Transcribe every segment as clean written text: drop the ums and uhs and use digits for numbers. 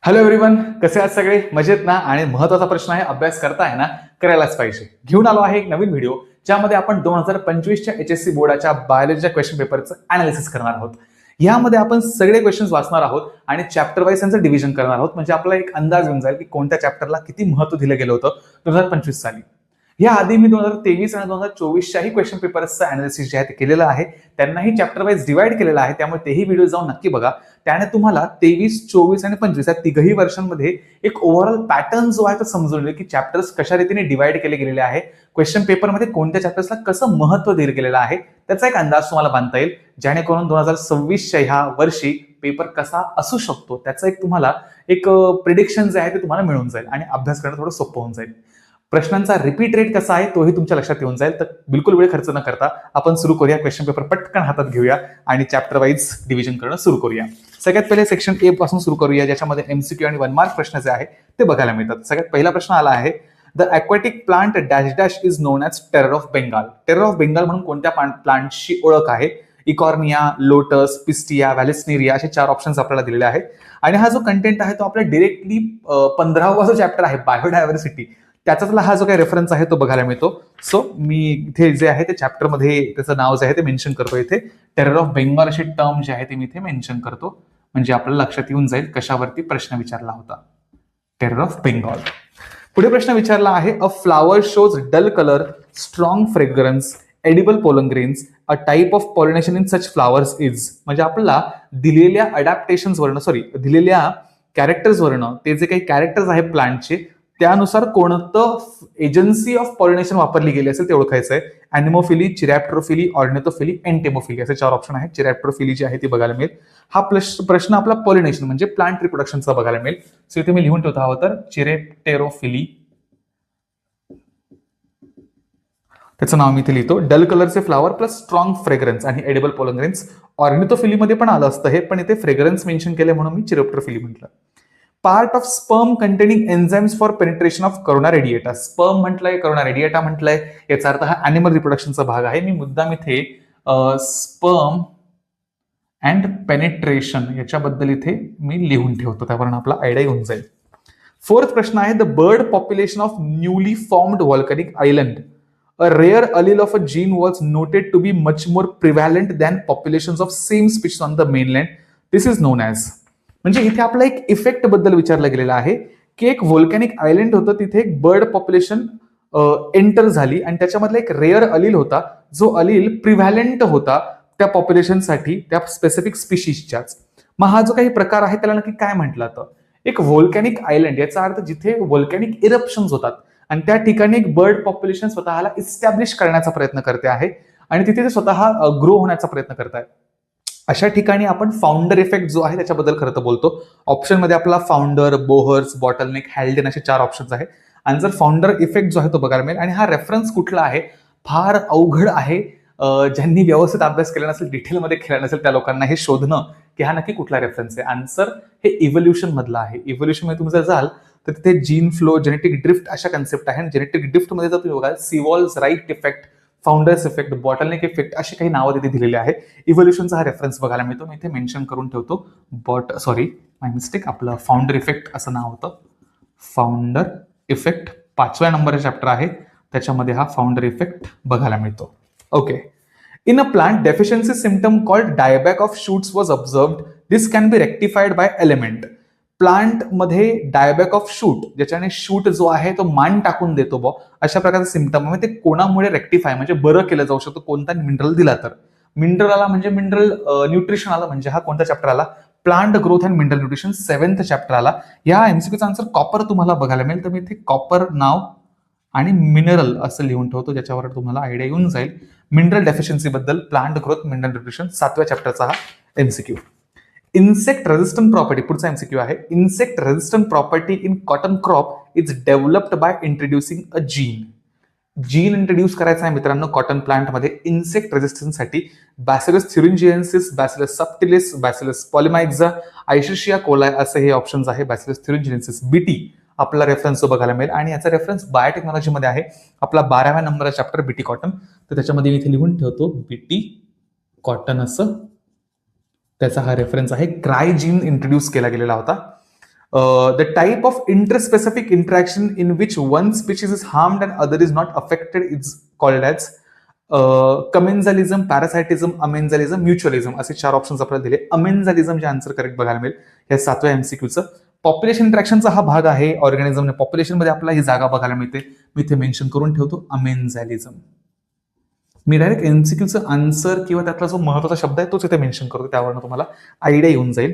Hello everyone, कसे आहात सगळे? मजेत ना? आणि महत्वाचा प्रश्न आहे, अभ्यास करताय ना? करायलाच पाहिजे. घेऊन आलो आहे एक नवीन व्हिडिओ ज्यामध्ये आपण 2025च्या HSC बोर्डाच्या बायोलॉजीच्या क्वेश्चन पेपरचं अनालिसिस करणार आहोत. यामध्ये आपण सगळे क्वेश्चन्स वाचणार आहोत आणि चॅप्टर वाईज त्यांचं डिव्हिजन करणार आहोत. म्हणजे आपल्याला एक अंदाज येऊन जाईल की कोणत्या चॅप्टरला किती महत्व दिलं गेलं होतं 2025 साली. या आधी मी 2023 आणि 2024च्याही क्वेश्चन पेपर्सचं अनालिसिस जे आहे ते केलेलं आहे. त्यांनाही चॅप्टर वाईज डिवाइड केलेलं आहे, त्यामुळे तेही व्हिडिओ जाऊन नक्की बघा. त्याने तुम्हाला 23, 24 आणि 25 या तिघही वर्षांमध्ये एक ओव्हरऑल पॅटर्न जो आहे तो समजून येईल की चॅप्टर्स कशा रीतीने डिवाइड केले गेलेले आहे, क्वेश्चन पेपरमध्ये कोणत्या चॅप्टर्सला कसं महत्व दिलं गेलेलं आहे, त्याचा एक अंदाज तुम्हाला बांधता येईल. जेणेकरून 2026च्या ह्या वर्षी पेपर कसा असू शकतो त्याचं एक तुम्हाला एक प्रिडिक्शन जे आहे ते तुम्हाला मिळून जाईल आणि अभ्यास करणं थोडं सोपं होऊन जाईल. प्रश्नांचा रिपीट रेट कसा आहे तोही तुमच्या लक्षात येऊन जाईल. तर बिलकुल वेळ खर्च न करता आपण सुरू करूया. क्वेश्चन पेपर पटकन हातात घेऊया आणि चॅप्टर वाईज डिव्हिजन करणं सुरू करूया. सगळ्यात पहिले सेक्शन ए पासून सुरू करूया, ज्याच्यामध्ये MCQ आणि 1 मार्क प्रश्न जे आहे ते बघायला मिळतात. सगळ्यात पहिला प्रश्न आला आहे, the aquatic plant dash dash is non as terror of Bengal. Terror of Bengal म्हणून कोणत्या प्लांटची ओळख आहे? इकॉर्निया, लोटस, पिस्टिया, व्हॅलेस्नेरिया असे 4 ऑप्शन्स आपल्याला दिलेले आहेत. आणि हा जो कंटेंट आहे तो आपल्या डिरेक्टली 15वा जो चॅप्टर आहे बायोडायव्हर्सिटी, त्याचा हा जो काही रेफरन्स आहे तो बघायला मिळतो. सो मी इथे जे आहे ते चॅप्टरमध्ये त्याचं नाव जे आहे ते मेन्शन करतो. इथे टेरर ऑफ बेंगाल अशी टर्म जी आहे ती मी इथे मेन्शन करतो, म्हणजे आपल्याला लक्षात येऊन जाईल कशावरती प्रश्न विचारला होता. Terror of Bengal. पुढे प्रश्न विचारला आहे, a flower shows dull colour, strong fragrance, edible pollen grains, a type of pollination in such flowers is. म्हणजे आपल्याला दिलेल्या अडॅप्टेशन्स वरनं दिलेल्या कॅरेक्टर्स वरनं ते जे काही कॅरेक्टर्स आहेत प्लांटचे त्यानुसार कोणतं एजन्सी ऑफ पॉलिनेशन वापरली गेली असेल ते ओळखायचं आहे. अॅनिमोफिली, चिरॅप्ट्रोफिली, ऑर्निथोफिली, एंटेमोफिली असे 4 ऑप्शन आहेत. चिरॅप्ट्रोफिली जी आहे ती बघायला मिळेल. हा प्रश्न आपला पॉलिनेशन म्हणजे प्लांट रिप्रोडक्शनचा बघायला मिळेल. सो इथे मी लिहून ठेवतो हवं तर चिरॅप्टेरोफिली, त्याचं नाव मी इथे लिहितो. डल कलरचे फ्लावर प्लस स्ट्रॉंग फ्रेग्रन्स आणि एडिबल पोलन ग्रेन्स. ऑर्निथोफिलीमध्ये पण आलं असतं हे, पण इथे फ्रेग्रन्स मेन्शन केले म्हणून मी चिरॅप्ट्रोफिली म्हटलं. Part of sperm containing enzymes for penetration of corona radiata. Sperm म्हटलंय, करोना रेडिएटा म्हटलंय, याचा अर्थ हा अॅनिमल रिप्रोडक्शनचा भाग आहे. मी मुद्दाम इथे स्पर्म अँड पेनिट्रेशन याच्याबद्दल इथे मी लिहून ठेवतो, त्यावरून आपला आयडिया येऊन जाईल. 4th प्रश्न आहे, the bird population of newly formed volcanic island, a rare allele of a gene was noted to be much more prevalent than populations of same species on the mainland. This is known as. म्हणजे इथे आपला एक effect बद्दल विचारलं गेलेलं आहे की एक व्होल्कॅनिक आयलंड होतं, तिथे एक बर्ड पॉप्युलेशन एंटर झाली आणि त्याच्यामधला एक रेअर अलील होता, जो अलील प्रिव्हॅलंट होता त्या पॉप्युलेशनसाठी, त्या स्पेसिफिक स्पीशीजच्याच. मग हा जो काही प्रकार आहे त्याला नक्की काय म्हटलं जातं? एक व्होल्कॅनिक आयलंड याचा अर्थ जिथे व्होल्कॅनिक इरप्शन्स होतात आणि त्या ठिकाणी एक बर्ड पॉप्युलेशन स्वतःला इस्टॅब्लिश करण्याचा प्रयत्न करते आहे आणि तिथे ते स्वतः ग्रो होण्याचा प्रयत्न करत आहे. अशा ठिकाणी आपण फाउंडर इफेक्ट जो आहे त्याच्याबद्दल खरं तर बोलतो. ऑप्शन मध्ये आपला फाउंडर, बोहर्स, बॉटलनेक, हॅल्डेन असे 4 ऑप्शन्स आहेत. आणि जर फाउंडर इफेक्ट जो आहे तो बघायला मिळेल. आणि हा रेफरन्स कुठला आहे? फार अवघड आहे. ज्यांनी व्यवस्थित अभ्यास केला नसेल, डिटेलमध्ये केला नसेल, त्या लोकांना हे शोधणं की हा नक्की कुठला रेफरन्स आहे. आन्सर हे इव्होल्युशन मधला आहे. इव्होल्युशन मध्ये तुम्ही जर जाल तर तिथे जीन फ्लो, जेनेटिक ड्रिफ्ट अशा कन्सेप्ट आहे. जेनेटिक ड्रिफ्ट मध्ये जर तुम्ही बघाल Sewall's Wright effect, founders effect, bottleneck effect अशी काही नावं तिथे दिलेली आहे. इव्होल्युशनचा हा रेफरन्स बघायला मिळतो. मी इथे मेन्शन करून ठेवतो. माय मिस्टेक, आपलं फाउंडर इफेक्ट असं नाव होतं. फाउंडर इफेक्ट 5व्या नंबरचा चॅप्टर आहे, त्याच्यामध्ये हा फाउंडर इफेक्ट बघायला मिळतो. Okay. In a plant, deficiency symptom called dieback of shoots was observed. This can be rectified by element. Plant मध्ये डायबॅक ऑफ शूट, ज्याच्याने शूट जो आहे तो मान टाकून देतो बॉ, अशा प्रकारचे सिम्पटम आहे. ते कोणामुळे रेक्टिफाय म्हणजे बरं केलं जाऊ शकतो? कोणता मिनरल दिला तर. मिनरल आला म्हणजे मिनरल न्यूट्रिशन आला, म्हणजे हा कोणता चॅप्टर आला? Plant growth and mineral nutrition 7th chapter आला. या MCQचा आन्सर कॉपर तुम्हाला बघायला मिळेल. तर मी इथे कॉपर नाव आणि मिनरल असं लिहून ठेवतो, ज्याच्यावर तुम्हाला आयडिया येऊन जाईल मिनरल डेफिशियन्सी बद्दल. प्लांट ग्रोथ, मिनरल न्यूट्रिशन 7व्या चॅप्टरचा हा MCQ. इन्सेक्ट रेझिस्टंट प्रॉपर्टी, पुढचा MCQ आहे. Insect resistant property in cotton crop is developed by introducing a gene. Gene introduce करायचा आहे मित्रांनो कॉटन प्लांटमध्ये इन्सेक्ट रेझिस्टन्ससाठी. Bacillus thuringiensis, Bacillus subtilis, Bacillus polymyxa, आयशिशिया कोलाय असे हे ऑप्शन्स आहे. बॅसिलस थ्युरिंजिएन्सिस, BT आपला रेफरन्स जो बघायला मिळेल. आणि याचा रेफरन्स बायोटेक्नॉलॉजीमध्ये आहे, आपला 12व्या नंबरचा चॅप्टर BT कॉटन. तर त्याच्यामध्ये मी इथे लिहून ठेवतो BT कॉटन असं त्याचा हा रेफरन्स आहे. क्राय जीन इंट्रोड्यूस केला गेलेला होता. The type of interspecific interaction in which one species is harmed and other is not affected is called as commensalism, parasitism, amensalism, mutualism असे 4 ऑप्शन्स आपल्याला दिले. अमेन्झॅलिझमचे आन्सर करेक्ट बघायला मिळेल या 7व्या एमसीक्यूचं. पॉप्युलेशन इंटरॅक्शनचा हा भाग आहे. ऑर्गॅनिझमने पॉप्युलेशनमध्ये आपल्याला ही जागा बघायला मिळते. मी इथे मेन्शन करून ठेवतो अमेन्झॅलिझम. मी डायरेक्ट एमसीक्यूचं आन्सर किंवा त्यातला जो महत्वाचा शब्द आहे तोच इथे मेन्शन करतो, त्यावरून तुम्हाला आयडिया येऊन जाईल.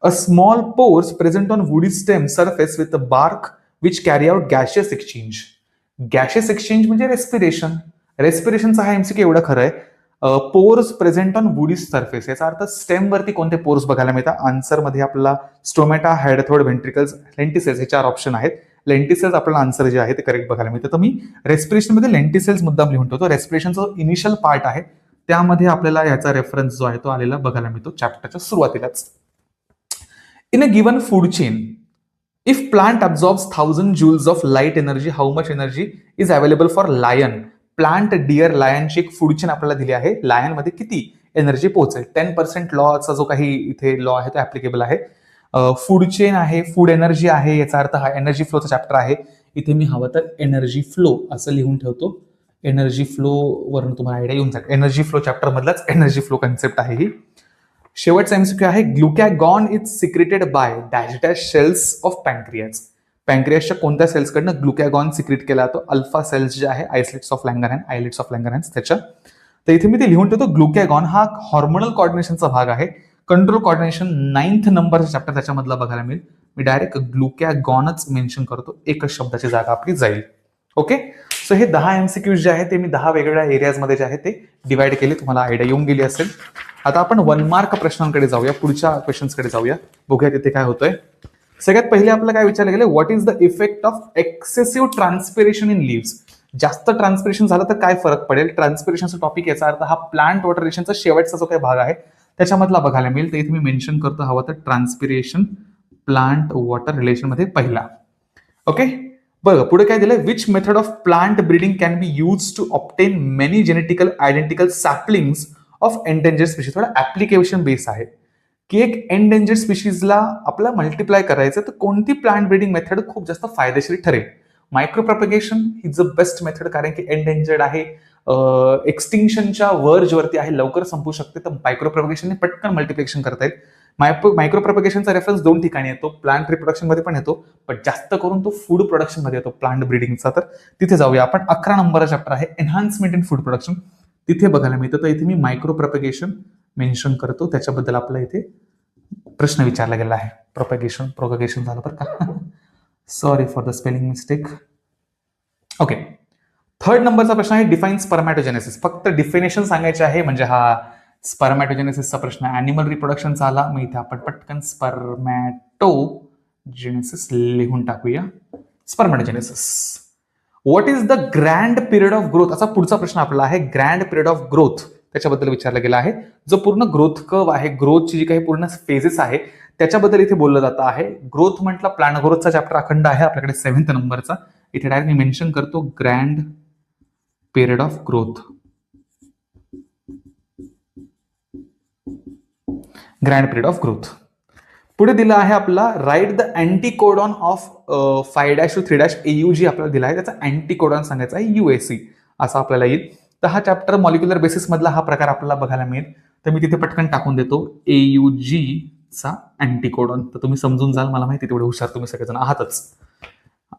A small pores present on woody stem surface with a bark which carry out gaseous exchange. Gaseous exchange म्हणजे रेस्पिरेशन. रेस्पिरेशनचा हा एमसीक्यू एवढं खरं आहे. Pores present on woody surface याचा अर्थ स्टेम वरती कोणते पोर्स बघायला मिळतात. आन्सर मध्ये आपला स्टोमॅटा, हायड्रोथोड, व्हेंट्रिकल्स, लेंटिसेल्स हे 4 ऑप्शन आहेत. लेंटिसेल्स आपल्याला आन्सर जे आहे ते करेक्ट बघायला मिळतं. तर मी रेस्पिरेशन मध्ये लेंटिसेल्स मुद्दाम लिहून ठेवतो. रेस्पिरेशनचा इनिशियल पार्ट आहे त्यामध्ये आपल्याला याचा रेफरन्स जो आहे तो आलेला बघायला मिळतो चॅप्टरच्या सुरुवातीलाच. In a given food chain, if plant absorbs 1000 joules of light energy, how much energy is available for lion. Plant, deer, लायनची एक फूड चेन आपल्याला दिली आहे. लायन मध्ये किती एनर्जी पोहोचेल? 10% लॉचा जो काही इथे लॉ आहे तो ऍप्लिकेबल आहे. फूड चेन आहे, फूड एनर्जी आहे, याचा अर्थ हा एनर्जी फ्लोचा चॅप्टर आहे. इथे मी हवं तर एनर्जी फ्लो असं लिहून ठेवतो. एनर्जी फ्लो वरून तुम्हाला आयडिया येऊन जाईल. एनर्जी फ्लो चॅप्टर मधलाच एनर्जी फ्लो कन्सेप्ट आहे ही. शेवटचा एमसीक्यू आहे glucagon is secreted by dash dash cells of pancreas. पॅन्क्रियासच्या कोणत्या सेल्सकडनं ग्लुकॅगॉन सिक्रेट केला जातो? अल्फा सेल्स जे आहे, आयलेट्स ऑफ लँगरहॅन्स त्याच्या. तर इथे मी ते लिहून ठेवतो. ग्लुकॅगॉन हा हॉर्मोनल कोऑर्डिनेशनचा भाग आहे. कंट्रोल कोऑर्डिनेशन 9th नंबरचा चॅप्टर त्याच्यामधला बघायला मिळेल. मी डायरेक्ट ग्लुकॅगॉनच मेन्शन करतो. एकच शब्दाची जागा आपली जाईल. ओके, सो हे 10 एमसीक्यूज जे आहे ते मी 10 वेगवेगळ्या एरियाजमध्ये जे आहे ते डिवाइड केले. तुम्हाला आयडिया येऊन गेली असेल. आता आपण 1 मार्क प्रश्नांकडे जाऊया, पुढच्या क्वेश्चन्सकडे जाऊया, बघूया तिथे काय होतंय. सगळ्यात पहिले आपल्याला काय विचारलं गेलं, what is the effect of excessive transpiration in leaves. जास्त ट्रान्सपिरेशन झालं तर काय फरक पडेल? ट्रान्सपिरेशनचा टॉपिक याचा अर्थ हा प्लांट वॉटर रिलेशनचा शेवटचा जो काही भाग आहे त्याच्यामधला बघायला मिळेल. तर इथे मी मेन्शन करतो हवं तर ट्रान्सपिरेशन प्लांट वॉटर रिलेशन मध्ये पहिला. ओके, बघा पुढे काय दिलंय, which method of plant breeding can be use to obtain many genetical identical saplings of endangered species. थोडा ऍप्लिकेशन बेस आहे की एक एंडेंजर्ड स्पीशीजला आपल्याला मल्टिप्लाय करायचं तर कोणती प्लांट ब्रीडिंग मेथड खूप जास्त फायदेशीर ठरेल. Micro propagation is the best method, कारण की एंडेंजर्ड आहे, एक्सटिंक्शनच्या वर्जवरती आहे, लवकर संपू शकते. तर मायक्रो प्रोपगेशनने पटकन मल्टिप्लिकेशन करता येईल. मायक्रो प्रोपगेशनचा रेफरन्स 2 ठिकाणी येतो, प्लांट रिप्रोडक्शन मध्ये पण येतो, पण जास्त करून तो फूड प्रोडक्शन मध्ये येतो प्लांट ब्रीडिंगचा. तर तिथे जाऊया आपण. 11 नंबरचा चॅप्टर आहे एनहान्समेंट इन फूड प्रोडक्शन. तिथे बघायला मिळतं. तर इथे मी मायक्रो प्रोपगेशन मेन्शन करतो. त्याच्याबद्दल आपला इथे प्रश्न विचारला गेला आहे. प्रोपगेशन झालं बरं का, sorry for the spelling mistake. Okay, 3rd नंबरचा प्रश्न आहे डिफाईन स्पर्मॅटोजेनेसिस. फक्त डिफिनेशन सांगायचे आहे, म्हणजे हा स्पर्मॅटोजेनेसिसचा प्रश्न आहे. ॲनिमल रिप्रोडक्शनचा आला, मग इथे आपण पटकन स्पर्मॅटोजेनेसिस लिहून टाकूया. Spermatogenesis, what is the grand period of growth, असा पुढचा प्रश्न आपला आहे. ग्रँड पिरियड ऑफ ग्रोथ त्याच्याबद्दल विचारला गेला आहे. जो पूर्ण ग्रोथ कर्व आहे, ग्रोथची जी काही पूर्ण फेजेस आहे त्याच्याबद्दल इथे बोललं जातं आहे. ग्रोथ म्हटलं, प्लांट ग्रोथचा चॅप्टर अखंड आहे आपल्याकडे 7th नंबरचा. इथे डायरेक्ट मी मेन्शन करतो grand period of growth. Grand period of growth. पुढे दिला आहे आपला write the अँटीकोडॉन of 5' to 3' AUG आपल्याला दिला आहे. त्याचा अँटीकोडॉन सांगायचा आहे UAC असा आपल्याला येईल. तर हा चॅप्टर मॉलिक्युलर बेसिस मधला हा प्रकार आपल्याला बघायला मिळेल. तर मी तिथे पटकन टाकून देतो AUG चा अँटीकोडॉन. तर तुम्ही समजून जाल, मला माहिती तेवढे हुशार तुम्ही सगळेजण आहातच,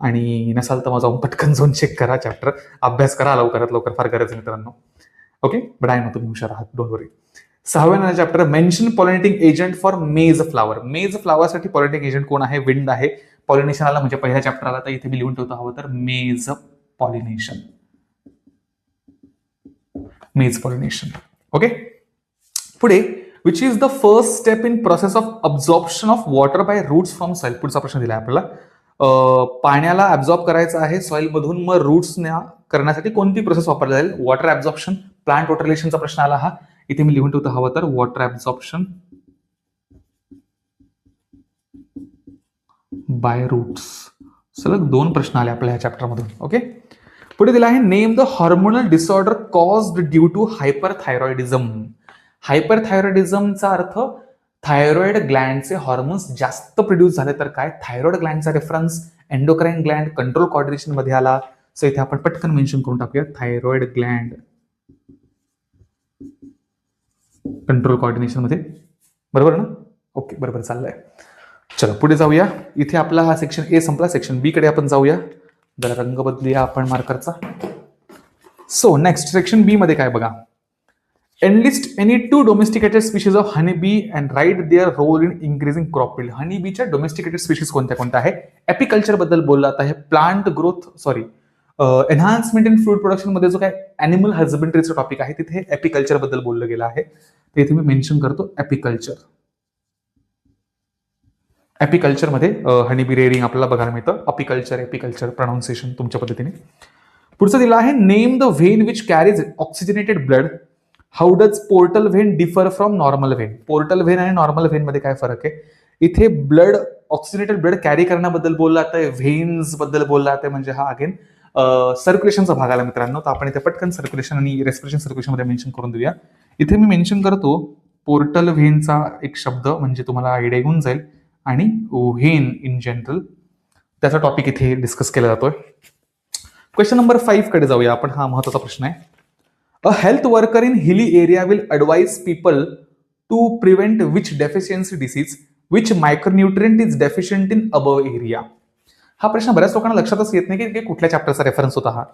आणि नसाल तर माझा पटकन जाऊन चेक करा चॅप्टर, अभ्यास करा लवकरात लवकर, फार गरज मित्रांनो. ओके, बट आहे ना तुम्ही हुशार आहात, डोंट वरी. 6व्या chapter mention pollinating agent for मेज फ्लावर. मेज फ्लावरसाठी पॉलिनेटिंग एजंट कोण आहे? विंड आहे. पॉलिनेशन आला म्हणजे पहिल्या चॅप्टर आला, तर इथे मी लिहून ठेवतो हवं तर maize pollination. Maize pollination. Okay, पुढे which is the first step in process of absorption of water by roots from soil. पुढचा प्रश्न दिला आहे आपल्याला. पाण्याला ऍब्झॉर्ब करायचं आहे सॉइल मधून, मग रूट्स करण्यासाठी कोणती प्रोसेस वापरली जाईल? Water absorption. प्लांट वॉटर रिलेशनचा प्रश्न आला हा. इथे मी लिहून ठेवतो हवं तर वॉटर ऍब्झॉर्प्शन बाय रूट्स. सलग 2 प्रश्न आले आपल्या ह्या चॅप्टर मधून. ओके, पुढे दिला आहे name the hormonal disorder caused due to hyperthyroidism. हायपरथायरॉइडिझमचा अर्थ थायरॉइड ग्लँडचे हॉर्मोन्स जास्त प्रोड्यूस झाले तर काय, थायरॉइड ग्लँडचा reference endocrine gland control coordination मध्ये आला. सो इथे आपण पटकन मेन्शन करून टाकूया थायरॉइड ग्लँड कंट्रोल कोऑर्डिनेशन मध्ये. बरोबर ना? ओके, बरोबर चाललंय. चलो पुढे जाऊया. इथे आपला हा सेक्शन ए संपला. सेक्शन बी कडे आपण जाऊया. जरा रंग बदलूया आपण मार्करचा. सो नेक्स्ट सेक्शन बी मध्ये काय बघा, enlist any 2 domesticated species of honey bee and write their role in increasing crop yield. Honey बीच्या डोमेस्टिकेटेड स्पीशीज कोणत्या कोणत्या आहे, एपिकल्चर बद्दल बोलला आता आहे, plant growth enhancement in fruit production मध्ये जो काय अॅनिमल हजबंड्रीचा टॉपिक आहे तिथे एपिकल्चर बद्दल बोललं गेलं आहे. ते इथे मी मेन्शन करतो एपिकल्चर. एपिकल्चर मध्ये हनी बी रेअरिंग आपल्याला बघायला मिळतं. अपिकल्चर, एपिकल्चर प्रोनाऊन्सिएशन तुमच्या पद्धतीने. पुढचं दिलं आहे name the when which carries oxygenated blood. How does portal when differ from normal when. Portal when आणि नॉर्मल व्हेन मध्ये काय फरक आहे. इथे ब्लड ऑक्सिजनेटेड ब्लड कॅरी करण्याबद्दल बोलला आहे, व्हेन्स बद्दल बोलला आहे, म्हणजे हा अगेन सर्क्युलेशनचा भाग आला मित्रांनो. तर आपण इथे पटकन सर्क्युलेशन आणि रेस्पिरेशन सर्क्युलेशन मध्ये मेन्शन करून देऊया. इथे मी मेन्शन करतो पोर्टल व्हेनचा एक शब्द म्हणजे तुम्हाला आयडिया येऊन जाईल, आणि व्हेन इन जनरल त्याचा टॉपिक इथे डिस्कस केला जातोय. क्वेश्चन नंबर 5 कडे जाऊया आपण. हा महत्वाचा प्रश्न आहे. A health worker in hilly area will advise people to prevent which deficiency disease, which micronutrient is deficient in above area. हा प्रश्न बऱ्याच लोकांना लक्षातच येत नाही की कुठल्या चॅप्टरचा रेफरन्स होता हा.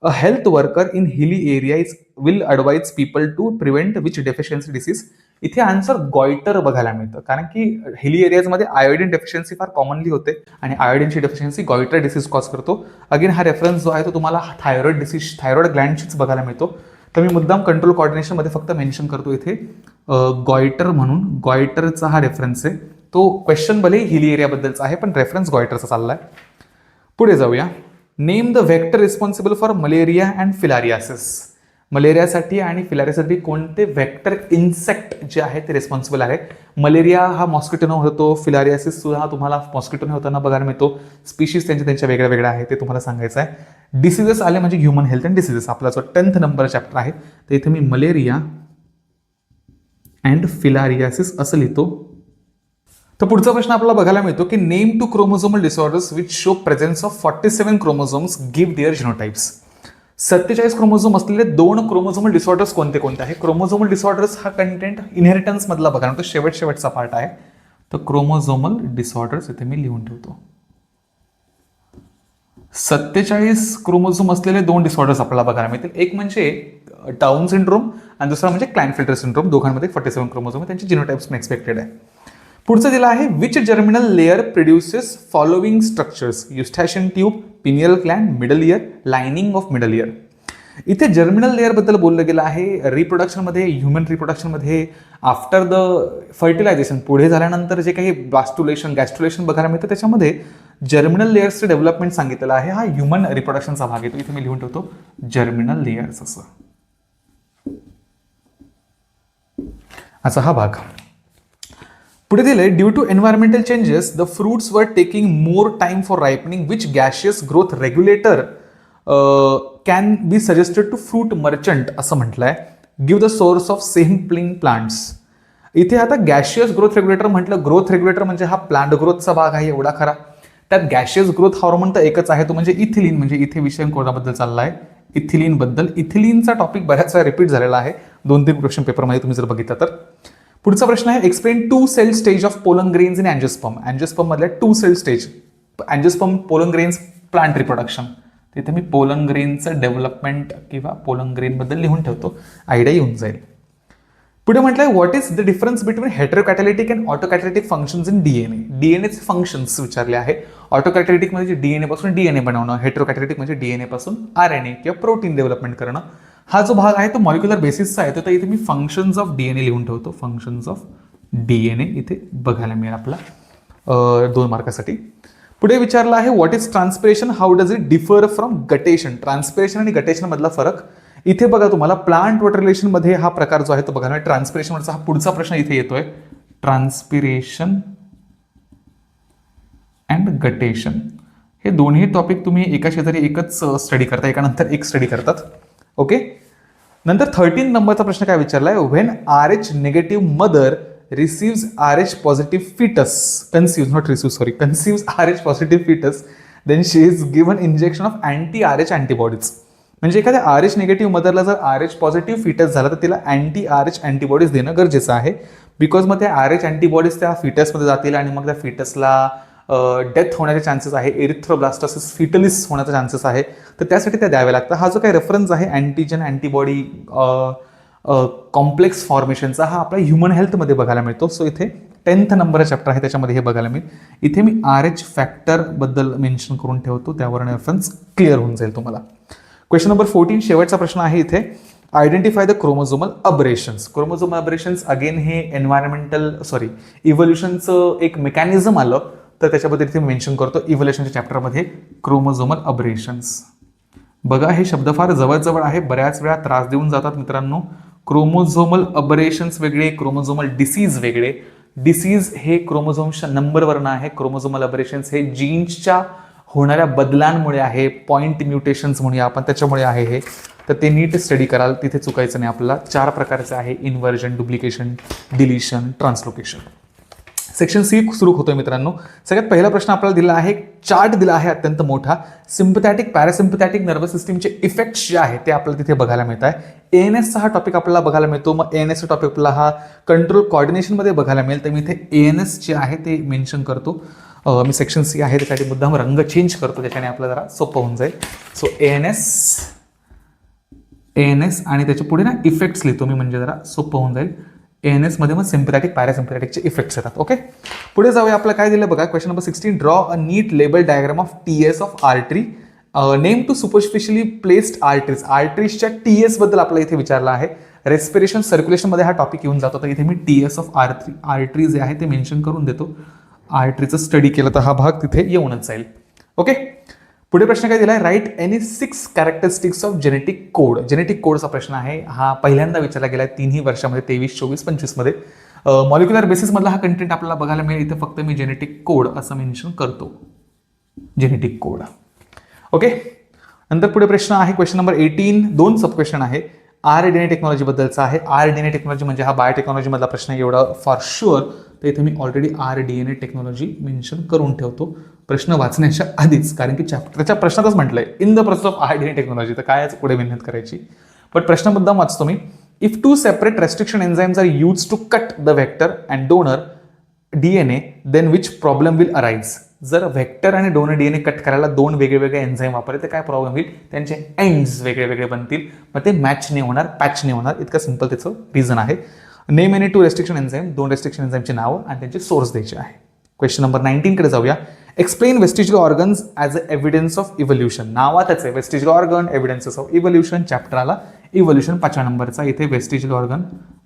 A health worker in hilly area will advise people to prevent which deficiency disease. इथे आन्सर गॉयटर बघायला मिळतं, कारण की हिली एरियाजमध्ये आयोडीन डेफिशियन्सी फार कॉमनली होते आणि आयोडीनची डेफिशियन्सी गॉयटर डिसीज कॉज करतो. अगेन हा रेफरन्स जो आहे तो तुम्हाला थायरॉइड डिसीज, थायरॉइड ग्लँडचीच बघायला मिळतो. तर मी मुद्दाम कंट्रोल कोऑर्डिनेशन मध्ये फक्त मेन्शन करतो इथे गॉयटर म्हणून. गॉयटरचा हा रेफरन्स आहे. तो क्वेश्चन भले हिली एरियाबद्दलचा आहे पण रेफरन्स गॉयटरचा चाललाय. पुढे जाऊया. Name the vector responsible for malaria and filariasis. मलेरियासाठी आणि फिलारियासाठी कोणते व्हेक्टर इन्सेक्ट जे आहे ते रिस्पॉन्सिबल आहे. मलेरिया हा मॉस्किटोने होतो, फिलारियासिस सुद्धा तुम्हाला मॉस्किटोने होताना बघायला मिळतो. स्पीशीज त्यांच्या वेगळ्या वेगळ्या आहे ते तुम्हाला सांगायचं आहे. डिसीजेस आले म्हणजे ह्युमन हेल्थ अँड डिसीजेस, आपला जो 10th नंबर चॅप्टर आहे तर इथे मी मलेरिया अँड फिलारियासिस असं लिहितो. तर पुढचा प्रश्न आपल्याला बघायला मिळतो की name 2 chromosomal disorders which show presence of 47 chromosomes give their genotypes. 47 chromosome असलेले 2 क्रोमोझोमल डिसऑर्डर्स कोणते कोणते आहे. क्रोमोझोमल डिसऑर्डर्स हा कंटेंट इनहेरिटन्स मधला बघा, तो शेवटचा पार्ट आहे. तर क्रोमोझोमल डिसऑर्डर्स इथे मी लिहून ठेवतो. 47 क्रोमोझोम असलेले 2 डिसऑर्डर्स आपल्याला बघायला मिळतील. एक म्हणजे डाऊन सिंड्रोम आणि दुसरा म्हणजे क्लाइनफिल्टर सिंड्रोम. दोघांमध्ये 47 क्रोमोझोम आहे, त्यांची जिनोटाइप्स पण एक्सपेक्टेड आहे. पुढचं दिलं आहे which germinal layer produces following structures. Eustachian tube, pineal gland, middle ear, lining of middle ear. इथे जर्मिनल लेअर बद्दल बोललं गेलं आहे. रिप्रोडक्शनमध्ये, ह्युमन रिप्रोडक्शनमध्ये आफ्टर द फर्टिलायझेशन पुढे झाल्यानंतर जे काही ब्लास्टुलेशन, गॅस्ट्रुलेशन बघायला मिळतं त्याच्यामध्ये जर्मिनल लेअर्सचं डेव्हलपमेंट सांगितलेलं आहे. हा ह्युमन रिप्रोडक्शनचा भाग येतो. इथे मी लिहून ठेवतो जर्मिनल लेअर्स असं. असा हा भाग. पुढे दिले due to environmental changes the fruits वर taking more time for ripening which gaseous growth regulator can be suggested to fruit merchant असं म्हटलंय. Give the source of sampling plants. इथे आता गॅशियस ग्रोथ रेग्युलेटर म्हटलं. ग्रोथ रेग्युलेटर म्हणजे हा plant ग्रोथचा भाग आहे एवढा खरा. त्यात गॅशियस ग्रोथ हॉर्मोन तर एकच आहे, तो म्हणजे इथिलीन. म्हणजे इथे विषय कोणाबद्दल चालला आहे, इथिलीन बद्दल. इथिलीनचा टॉपिक बऱ्याच वेळा रिपीट झालेला आहे 2-3 क्वेश्चन पेपरमध्ये तुम्ही जर बघितलं तर. पुढचा प्रश्न आहे explain 2 cell stage of pollen grains in angiosperm. Angiosperm मधल्या 2 cell stage. Angiosperm, pollen grains, plant reproduction. तिथे मी पोलन ग्रेनचं डेव्हलपमेंट किंवा पोलन ग्रेन बद्दल लिहून ठेवतो, आयडिया येऊन जाईल. पुढे म्हटलंय what is the difference between heterocatalytic and autocatalytic functions in DNA. डीएनएचे फंक्शन्स विचारले आहे. ऑटोकॅटॅलिटिक म्हणजे डीएनए पासून डीएनए बनवणं, हेटेरोकॅटॅलिटिक म्हणजे डीएनए पासून आरएनए किंवा प्रोटीन डेव्हलपमेंट करणं. हा जो भाग आहे तो मॉलिक्युलर बेसिसचा आहे. तर इथे मी फंक्शन्स ऑफ डीएनए लिहून ठेवतो. फंक्शन्स ऑफ डीएनए इथे बघायला मिळेल आपला 2 मार्कासाठी. पुढे विचारलं आहे what is transpiration, how does it differ from guttation. Transpiration आणि गटेशन मधला फरक इथे बघा तुम्हाला प्लांट वॉटर रिलेशन मध्ये हा प्रकार जो आहे तो बघायला. ट्रान्सपिरेशन वरचा हा पुढचा प्रश्न इथे येतोय. ट्रान्सपिरेशन अँड गटेशन हे दोन्ही टॉपिक तुम्ही एका शेजारी एकच स्टडी करता, एकानंतर एक स्टडी करतात. ओके. नंतर 13 नंबरचा प्रश्न काय विचारलाय, when RH negative mother receives RH positive foetus, conceives RH positive foetus, then she is given injection of anti RH antibodies. म्हणजे एखाद्या RH निगेटिव्ह मदरला जर RH पॉझिटिव्ह फिटस झाला तर तिला अँटी RH अँटीबॉडीज देणं गरजेचं आहे. बिकॉज मग त्या RH अँटीबॉडीज त्या फिटसमध्ये जातील आणि मग त्या फिटसला डेथ होण्याचे चान्सेस आहे, एरिथ्रोब्लास्टोसिस फिटलिस होण्याचा चान्सेस आहे, तर त्यासाठी त्या द्याव्या लागतात. हा जो काही रेफरन्स आहे अँटीजन अँटीबॉडी कॉम्प्लेक्स फॉर्मेशनचा, हा आपल्या ह्युमन हेल्थमध्ये बघायला मिळतो. सो इथे 10th नंबरचा चॅप्टर आहे त्याच्यामध्ये हे बघायला मिळेल. इथे मी RH फॅक्टरबद्दल मेन्शन करून ठेवतो, त्यावर रेफरन्स क्लिअर होऊन जाईल तुम्हाला. क्वेश्चन नंबर 14 शेवटचा प्रश्न आहे इथे, identify the chromosomal aberrations. Chromosomal aberrations again हे इव्होल्युशनचं एक मेकॅनिझम आलं, तर त्याच्याबद्दल इथे मेन्शन करतो इव्होल्युशनच्या चॅप्टरमध्ये क्रोमोझोमल अबरेशन्स. बघा हे शब्द फार जवळजवळ आहे, बऱ्याच वेळा त्रास देऊन जातात मित्रांनो. क्रोमोझोमल अबरेशन्स वेगळे, क्रोमोझोमल डिसीज वेगळे. डिसीज हे क्रोमोझोमच्या नंबरवरनं आहे, क्रोमोझोमल अबरेशन्स हे जीन्सच्या होणाऱ्या बदलांमुळे आहे, पॉइंट म्युटेशन्स म्हणूया आपण, त्याच्यामुळे आहे हे. तर ते नीट स्टडी कराल, तिथे चुकायचं नाही आपल्याला. 4 प्रकारचे आहे, inversion, duplication, deletion, translocation. Section C सुरू होतोय मित्रांनो. सगळ्यात पहिला प्रश्न आपल्याला दिला आहे, चार्ट दिला आहे अत्यंत मोठा, सिम्पथॅटिक पॅरासिम्पथॅटिक नर्वस सिस्टीमचे इफेक्ट्स जे आहेत ते आपल्याला तिथे बघायला मिळत आहे. ANSचा हा टॉपिक आपल्याला बघायला मिळतो. मग ANSचा टॉपिक आपला हा कंट्रोल कॉर्डिनेशनमध्ये बघायला मिळेल, तर मी इथे ANS जे आहे ते मेन्शन करतो. मी सेक्शन सी आहे त्यासाठी मुद्दाम रंग चेंज करतो, त्याच्याने आपल्याला जरा सोपं होऊन जाईल. सो ANS आणि त्याच्या पुढे ना इफेक्ट्स लिहितो मी, म्हणजे जरा सोपं होऊन जाईल. ANS मध्ये मग सिम्पथॅटिक पॅरासिम्पथॅटिकचे इफेक्ट्स येतात. ओके, पुढे जाऊया. आपलं काय दिलं बघा, question number 16, draw a neat label diagram of TS of artery, name two superficially placed arteries. आर्टरीजच्या TS बद्दल आपल्याला इथे विचारला आहे. रेस्पिरेशन सर्क्युलेशनमध्ये हा टॉपिक येऊन जातो, तर इथे मी TS ऑफ आर्टरी जे आहे ते मेन्शन करून देतो. आर्टरीचं स्टडी केलं तर हा भाग तिथे येऊनच जाईल. ओके, पुढे प्रश्न काय दिलाय, write any 6 characteristics of genetic code. Genetic कोडचा प्रश्न आहे, हा पहिल्यांदा विचारला गेला आहे 3ही वर्षामध्ये, 23, 24, 25 मध्ये. मॉलिक्युलर बेसिसमधला हा कंटेंट आपल्याला बघायला मिळेल. इथे फक्त मी जेनेटिक कोड असं मेन्शन करतो, जेनेटिक कोड. ओके, नंतर पुढे प्रश्न आहे क्वेश्चन नंबर 18, 2 सब क्वेश्चन आहे. RDNA टेक्नॉलॉजी बद्दलचा आहे. RDNA टेक्नॉलॉजी म्हणजे हा बायोटेक्नॉलॉजी मधला प्रश्न आहे, एवढा फॉर शुअर. तर इथे मी ऑलरेडी RDNA टेक्नॉलॉजी मेन्शन करून ठेवतो प्रश्न वाचण्याच्या आधीच, कारण की चॅप्टरच्या प्रश्नातच म्हटलंय in the process of RDNA technology, तर काय पुढे मेहनत करायची. पण प्रश्न मुद्दाम वाचतो मी. If 2 separate restriction enzymes are use to cut the vector and donor DNA, then which problem will arise. जर व्हेक्टर आणि डोनर DNA कट करायला 2 वेगळे एन्झाइम वापरले तर काय प्रॉब्लेम होईल, त्यांचे एंड्स वेगळे बनतील, मग ते मॅच नाही होणार, पॅच नाही होणार. इतकं सिंपल त्याचं रिझन आहे. Name any 2 restriction enzyme, 2 restriction एन्झाइमचे नावं आणि त्यांचे सोर्स द्यायचे आहे. क्वेश्चन नंबर 19 कडे जाऊया. Explain vestigial organs as a evidence of evolution. नावातच आहे vestigial organ, evidences of evolution. चॅप्टरला इव्होल्युशन 5व्या नंबरचा. इथे वेस्टिजियल ऑर्गन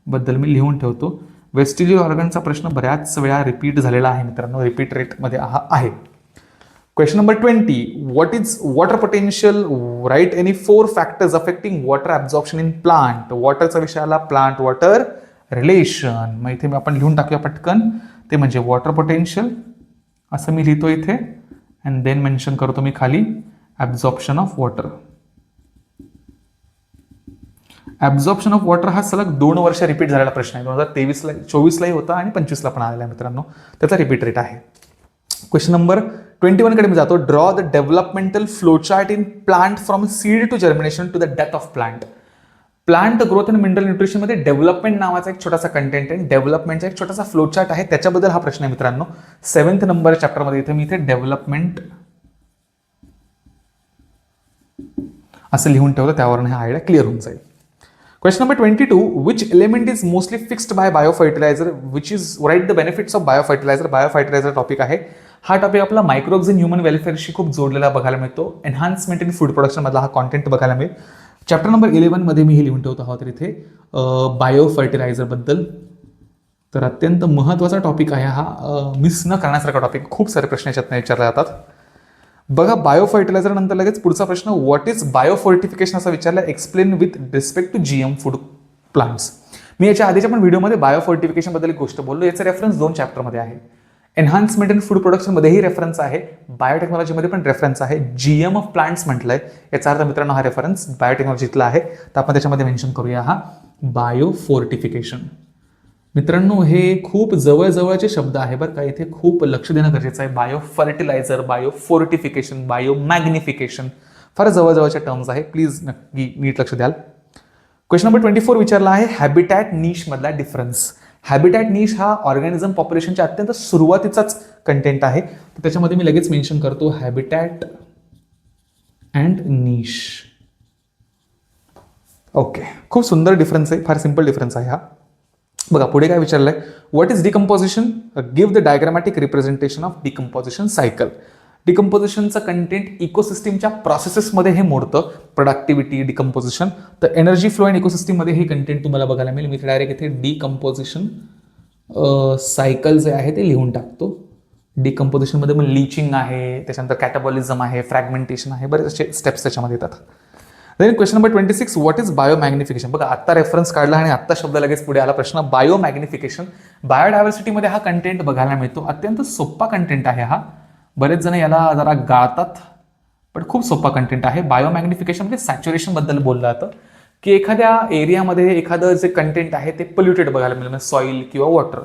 बद्दल मी लिहून ठेवतो. वेस्टिजियल ऑर्गनचा प्रश्न बऱ्याच वेळा रिपीट झालेला आहे मित्रांनो, रिपीट रेटमध्ये हा आहे. Question number 20, what is water potential, write any 4 factors affecting water absorption in plant. वॉटरचा विषय आला, प्लांट वॉटर रिलेशन. मग इथे आपण लिहून टाकूया पटकन, ते म्हणजे वॉटर पोटेन्शियल असं मी लिहितो इथे, अँड देन मेन्शन करतो मी खाली absorption of water. Absorption of water हा सलग 2 वर्ष रिपीट झालेला प्रश्न आहे. 2023ला, 24लाही होता आणि 25ला पण आलेला आहे मित्रांनो, त्याचा रिपीट रेट आहे. क्वेश्चन नंबर 21 कडे मी जातो. Draw the developmental flowchart in plant from seed to germination to the death of plant. Plant growth and mineral न्यूट्रिशनमध्ये डेव्हलपमेंट नावाचा एक छोटासा कंटेंट आहे, डेव्हलपमेंटचा एक छोटासा फ्लोचार्ट आहे, त्याच्याबद्दल हा प्रश्न आहे मित्रांनो. 7th नंबर चॅप्टरमध्ये इथे मी इथे डेव्हलपमेंट असं लिहून ठेवलं, त्यावरून हा आयडिया क्लिअर होऊन जाईल. Question number 22, which element is mostly fixed by biofertilizer, which is write the benefits of biofertilizer. Biofertilizer topic आहे. हा टॉपिक आपला मायक्रोब्स इन ह्युमन वेलफेअरशी खूप जोडलेला बघायला मिळतो. एन्हान्समेंट इन फूड प्रोडक्शन मधला हा कॉन्टेंट बघायला मिळेल. चॅप्टर नंबर 11 मध्ये मी हे लिहून ठेवतो आहोत इथे बायोफर्टिलायझर बद्दल. तर अत्यंत महत्त्वाचा टॉपिक आहे हा, मिस न करण्यासारखा टॉपिक. खूप सारे प्रश्न याच्यात विचारले जातात. बघा, बायोफर्टिलायझर नंतर लगेच पुढचा प्रश्न, व्हॉट इज बायोफोर्टिफिकेशन असा विचारला. Explain with respect to GM food plants. मी याच्या आधीच्या पण व्हिडिओमध्ये बायोफोर्टिफिकेशन बद्दल एक गोष्ट बोललो, याचा रेफरन्स 2 चॅप्टरमध्ये आहे. एन्हान्समेंट इन फूड प्रोडक्शनमध्येही रेफरन्स आहे, बायोटेक्नॉलॉजीमध्ये पण रेफरन्स आहे. GM ऑफ प्लांट्स म्हटलंय, याचा अर्थ मित्रांनो हा रेफरन्स बायोटेक्नॉलॉजीतला आहे. तर आपण त्याच्यामध्ये मेन्शन करूया हा बायोफोर्टिफिकेशन. मित्रांनो हे खूप जवळजवळचे शब्द आहे बरं का, इथे खूप लक्ष देणं गरजेचं आहे. Bio fertiliser, bio fortification, bio magnification फार जवळजवळच्या टर्म्स आहे. प्लीज नक्की नीट लक्ष द्याल. क्वेश्चन नंबर 24 विचारला आहे हॅबिटॅट निश मधला डिफरन्स. हॅबिटॅट निश हा ऑर्गॅनिझम पॉप्युलेशनच्या अत्यंत सुरुवातीचाच कंटेंट आहे, तर त्याच्यामध्ये मी लगेच मेन्शन करतो हॅबिटॅट अँड निश. ओके, खूप सुंदर डिफरन्स आहे, फार सिंपल डिफरन्स आहे हा. बघा पुढे काय विचारलंय, what is decomposition, give the diagrammatic representation of decomposition cycle. डिकम्पोजिशनचं कंटेंट इकोसिस्टीमच्या प्रोसेसेसमध्ये हे मोडतं, प्रोडक्टिव्हिटी, डिकम्पोजिशन. तर एनर्जी फ्लो अँड इकोसिस्टीममध्ये हे कंटेंट तुम्हाला बघायला मिळेल. मी डायरेक्ट इथे डिकम्पोजिशन सायकल जे आहे ते लिहून टाकतो. डिकम्पोजिशनमध्ये मग लिचिंग आहे, त्याच्यानंतर कॅटाबॉलिझम आहे, फ्रॅगमेंटेशन आहे, बरेच असे स्टेप्स त्याच्यामध्ये येतात. Then question number 26, what is biomagnification. बघा आत्ता रेफरन्स काढला आणि आत्ता शब्द लगेच पुढे आला प्रश्न. बायोमॅग्निफिकेशन, बायोडायव्हर्सिटीमध्ये हा कंटेंट बघायला मिळतो. अत्यंत सोपा कंटेंट आहे हा, बरेच जण याला जरा गाळतात, पण खूप सोपा कंटेंट आहे. बायोमॅग्निफिकेशन म्हणजे सॅच्युरेशन बद्दल बोललं जातं, की एखाद्या एरियामध्ये एखादं जे कंटेंट आहे ते पोल्युटेड बघायला मिळेल, सॉईल किंवा वॉटर,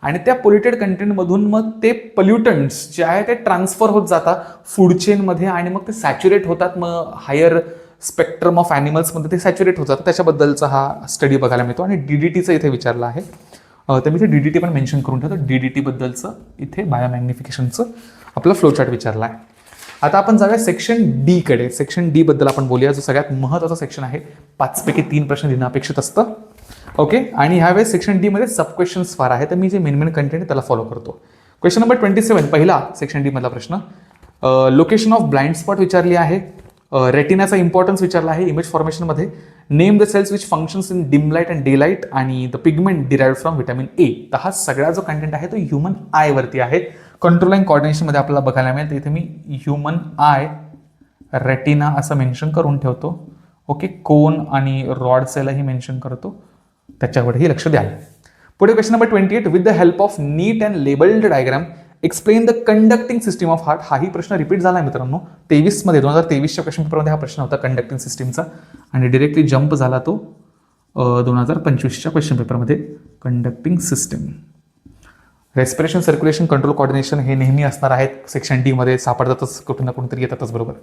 आणि त्या पोल्युटेड कंटेंटमधून मग ते पोल्युटंट्स जे आहे ते ट्रान्सफर होत जातात फूड चेनमध्ये आणि मग ते सॅच्युरेट होतात, मग हायर स्पेक्ट्रम ऑफ ॲनिमल्समध्ये ते सॅच्युरेट होत जातं. त्याच्याबद्दलचा हा स्टडी बघायला मिळतो. आणि DDTचं इथे विचारलं आहे, तर मी इथे DDT पण मेन्शन करून ठेवतो. DDT बद्दलचं इथे बायोमॅग्निफिकेशनचं आपला फ्लोचार्ट विचारला आहे. आता आपण जाऊया सेक्शन डी कडे. सेक्शन डी बद्दल आपण बोलूया, जो सगळ्यात महत्त्वाचा सेक्शन आहे. 5 पैकी 3 प्रश्न देणं अपेक्षित असतं. ओके, आणि ह्यावेळेस सेक्शन डी मध्ये सब क्वेश्चन्स फार आहे, तर मी जे मेन कंटेंट त्याला फॉलो करतो. क्वेश्चन नंबर 27, पहिला सेक्शन डी मधला प्रश्न. लोकेशन ऑफ ब्लाइंड स्पॉट विचारली आहे. रेटिनाचा इम्पॉर्टन्स विचारला आहे इमेज फॉर्मेशनमध्ये. Name the cells which functions in dim light and day light, आणि the pigment derived from vitamin A. तर हा सगळा जो कंटेंट आहे तो ह्युमन आय वरती आहे. कंट्रोल अँड कोऑर्डिनेशनमध्ये आपल्याला बघायला मिळेल, तर इथे मी ह्युमन आय रेटिना असं मेन्शन करून ठेवतो. ओके, कोन आणि रॉड सेलही मेन्शन करतो, त्याच्यावरही लक्ष द्याल. पुढे question number 28, with the help of neat and labelled diagram explain the conducting system of heart. हाही प्रश्न रिपीट झाला मित्रांनो 23 मध्ये, 2023च्या क्वेश्चन पेपरमध्ये हा प्रश्न होता कंडक्टिंग सिस्टीमचा, आणि डिरेक्टली जम्प झाला तो 2025च्या क्वेश्चन पेपरमध्ये. Conducting system, respiration, circulation, control, coordination हे नेहमी असणार आहेत सेक्शन डी मध्ये, सापडतातच, कुठून ना कुठून तरी येतातच बरोबर.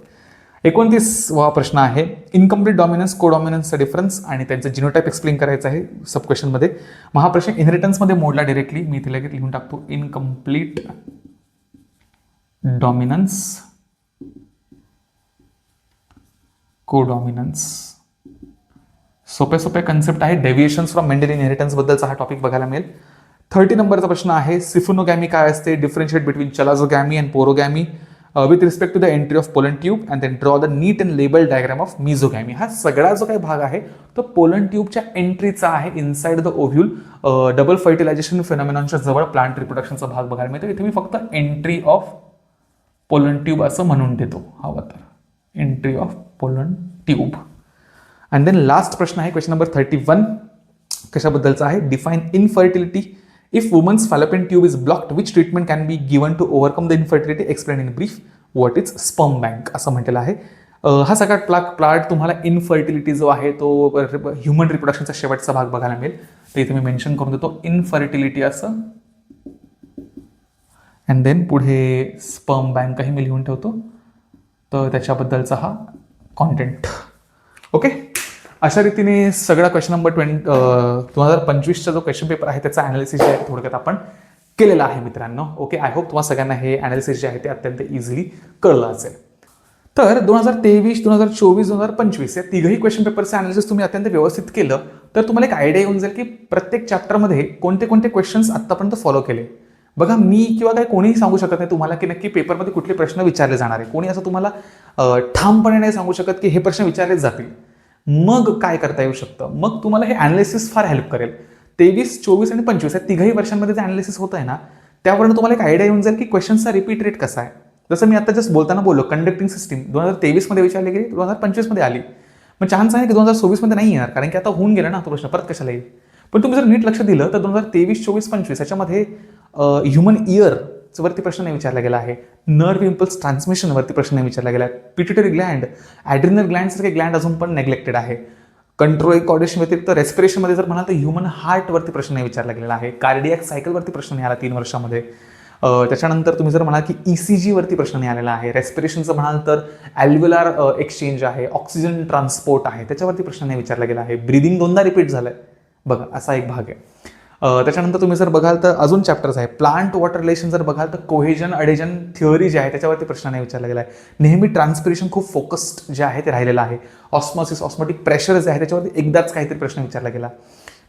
29वा प्रश्न आहे इनकम्प्लीट डॉमिनन्स, कोडॉमिनन्सचा डिफरन्स आणि त्यांचं जिनोटाईप एक्सप्लेन करायचं आहे सब क्वेश्चनमध्ये. मग हा प्रश्न इनहेरिटन्समध्ये मोडला डिरेक्टली, मी इथे लगेच लिहून टाकतो इनकम्प्लीट डॉमिनन्स, कोडॉमिनन्स. सोपे सोपे कन्सेप्ट आहे. डेव्हिएशन्स फ्रॉम मेंडेलियन इनहेरिटन्स बद्दलचा हा टॉपिक बघायला मिळेल. 30 नंबरचा प्रश्न आहे सिफोनोगॅमी काय असते, differentiate between chalazogamy and porogamy with respect to the entry of pollen tube and then draw the neat and label diagram of mesogamy. हा सगळा जो काही भाग आहे तो पोलन ट्यूबच्या एंट्रीचा आहे inside the ovule. Double fertilisation फेनॉमेनॉनच्या जवळ प्लांट रिप्रोडक्शनचा भाग बघायला मिळतो. इथे मी फक्त एंट्री ऑफ पोलन ट्यूब असं म्हणून देतो, हवं तर entry of pollen tube. And then last प्रश्न आहे क्वेश्चन नंबर 31, कशाबद्दलचा आहे, define infertility. If woman's fallopian tube is blocked, which treatment can be given to overcome the infertility? Explain in brief what is sperm bank असं म्हटलेलं आहे. हा सगळा plot तुम्हाला इनफर्टिलिटी जो आहे तो ह्युमन रिप्रोडक्शनचा शेवटचा भाग बघायला मिळेल. तर इथे मी मेन्शन करून देतो इनफर्टिलिटी असं, अँड देन पुढे स्पर्म बँकही मी लिहून ठेवतो, तर त्याच्याबद्दलचा हा कॉन्टेंट. ओके, अशा रीतीने सगळा क्वेश्चन नंबर 2025चा जो क्वेश्चन पेपर आहे त्याचा अनालिसिस जे आहे थोडक्यात आपण केलेला आहे मित्रांनो. ओके, आय होप तुम्हाला सगळ्यांना हे अनालिसिस जे आहे ते अत्यंत इझिली कळलं असेल. तर 2023, 2024, 2025 या तिघही क्वेश्चन पेपरचे अनालिसिस तुम्ही अत्यंत व्यवस्थित केलं तर तुम्हाला एक आयडिया येऊन जाईल की प्रत्येक चॅप्टरमध्ये कोणते कोणते क्वेश्चन्स आत्तापर्यंत फॉलो केले. बघा मी किंवा काही कोणीही सांगू शकत नाही तुम्हाला की नक्की पेपरमध्ये कुठले प्रश्न विचारले जाणार आहे. कोणी असं तुम्हाला ठामपणे नाही सांगू शकत की हे प्रश्न विचारलेच जातील. मग काय करता येऊ शकतं, मग तुम्हाला हे अनालिसिस फार हेल्प करेल. 23, 24 आणि 25 या तिघही वर्षांमध्ये जे अनालिसिस होत आहे ना त्यावरून तुम्हाला एक आयडिया येऊन जाईल की क्वेश्चनचा रिपीट रेट कसा आहे. जसं मी आता जस्ट बोलताना बोललो कंडक्टिंग सिस्टीम 2023 मध्ये विचारली गेली, 2025 मध्ये आली, मग चान्स आहे की 2024 मध्ये नाही येणार, कारण की आता होऊन गेला ना तो प्रश्न, परत कशाला येईल. पण तुम्ही जर नीट लक्ष दिलं तर 2023, 24, 25 याच्यामध्ये ह्युमन इयर वरती प्रश्न नाही विचारला गेला आहे. नर्व्ह इम्पल्स ट्रान्समिशनवरती प्रश्न नाही विचारला गेला आहे. पिट्युटरी ग्लँड, ॲड्रिनल ग्लँडसारखे ग्लँड अजून पण नेग्लेक्टेड आहे. कंट्रोल कॉर्डिनेशन व्यतिरिक्त रेस्पिरेशनमध्ये जर म्हणाल तर ह्युमन हार्टवरती प्रश्न नाही विचारला गेलेला आहे. कार्डियक सायकलवरती प्रश्न नाही आला 3 वर्षामध्ये. त्याच्यानंतर तुम्ही जर म्हणाल की ECGवरती प्रश्न नाही आलेला आहे. रेस्पिरेशनचं म्हणाल तर ॲल्व्हेलार एक्सचेंज आहे, ऑक्सिजन ट्रान्सपोर्ट आहे, त्याच्यावरती प्रश्न नाही विचारला गेला आहे. ब्रिदिंग 2दा रिपीट झालं आहे बघा, असा एक भाग आहे. त्याच्यानंतर तुम्ही जर बघाल तर अजून चॅप्टर्स आहे. प्लांट वॉटर रिलेशन जर बघाल तर कोहेजन अडेजन थिअरी जे आहे त्याच्यावरती प्रश्न नाही विचारला गेला आहे. नेहमी ट्रान्सपिरेशन खूप फोकस्ड जे आहे ते राहिलेलं आहे. ऑस्मॉसिस, ऑस्मॉटिक प्रेशर जे आहे त्याच्यावरती एकदाच काहीतरी प्रश्न विचारला गेला.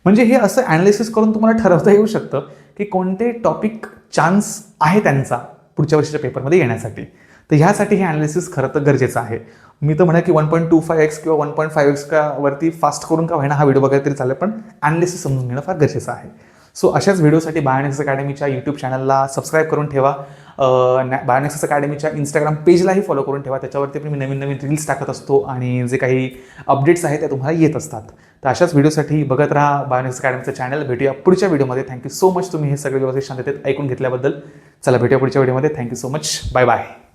म्हणजे हे असं ॲनालिसिस करून तुम्हाला ठरवता येऊ शकतं की कोणते टॉपिक चान्स आहे त्यांचा पुढच्या वर्षीच्या पेपरमध्ये येण्यासाठी. तर ह्यासाठी हे ॲनालिसिस खरं तर गरजेचं आहे. मी तर म्हणेन की 1.25x किंवा 1.5x वरती फास्ट करून का होईना हा व्हिडिओ बघायला तरी चालेल, पण ॲनालिसिस समजून घेणं फार गरजेचं आहे. सो अशाच व्हिडिओसाठी बायोनेक्स अकॅडमीच्या यूट्यूब चॅनलला सबस्क्राईब करून ठेवा. बायोनेक्स अकॅडमीच्या इंस्टाग्राम पेजलाही फॉलो करून ठेवा. त्याच्यावरती मी नवीन नवीन रील्स टाकत असतो आणि जे काही अपडेट्स आहेत त्या तुम्हाला येत असतात. तर अशाच व्हिडिओसाठी बघत राहा बायोनेक्स अकॅडमीचं चॅनल. भेटूया पुढच्या व्हिडिओमध्ये. थँक्यू सो मच तुम्ही हे सगळे व्यवस्थित शांततेत ऐकून घेतल्याबद्दल. चला भेटूया पुढच्या व्हिडिओमध्ये. Thank you so much. Bye bye.